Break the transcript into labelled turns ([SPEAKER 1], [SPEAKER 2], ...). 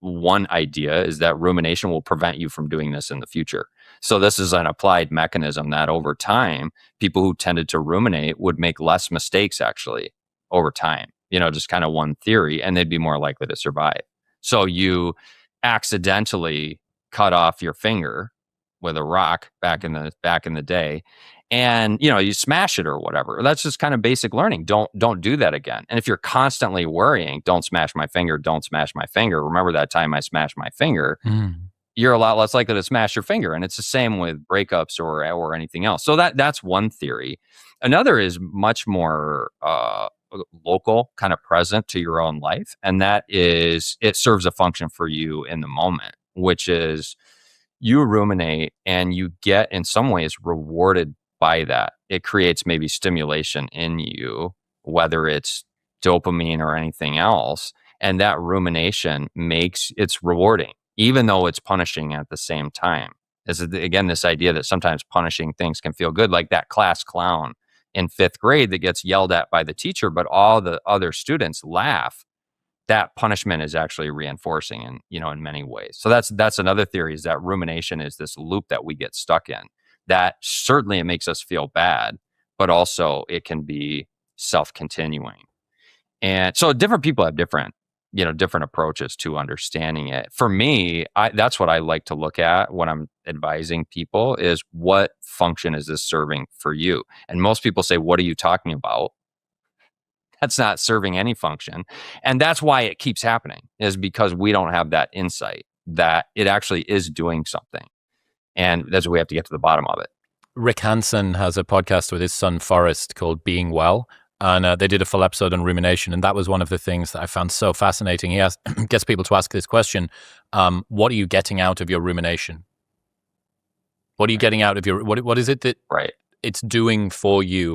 [SPEAKER 1] one idea is that rumination will prevent you from doing this in the future. So this is an applied mechanism that over time, people who tended to ruminate would make less mistakes actually over time, just kind of one theory, and they'd be more likely to survive. So you accidentally cut off your finger with a rock back in the day, and you smash it or whatever. That's just kind of basic learning. Don't do that again. And if you're constantly worrying, don't smash my finger, remember that time I smashed my finger, you're a lot less likely to smash your finger. And it's the same with breakups or anything else. So that's one theory. Another is much more local, kind of present to your own life, and that is it serves a function for you in the moment, which is you ruminate and you get in some ways rewarded by that. It creates maybe stimulation in you, whether it's dopamine or anything else, and that rumination makes it's rewarding, even though it's punishing at the same time. Again, this idea that sometimes punishing things can feel good, like that class clown in 5th grade that gets yelled at by the teacher, but all the other students laugh. That punishment is actually reinforcing in many ways. So that's another theory, is that rumination is this loop that we get stuck in, that certainly it makes us feel bad, but also it can be self-continuing. And so different people have different approaches to understanding it. For me, that's what I like to look at when I'm advising people, is what function is this serving for you? And most people say, what are you talking about? That's not serving any function. And that's why it keeps happening, is because we don't have that insight that it actually is doing something. And that's what we have to get to the bottom of it.
[SPEAKER 2] Rick Hansen has a podcast with his son Forrest called Being Well. And they did a full episode on rumination. And that was one of the things that I found so fascinating. He gets people to ask this question. What are you getting out of your rumination? What are you getting out of your, what is it that it's doing for you?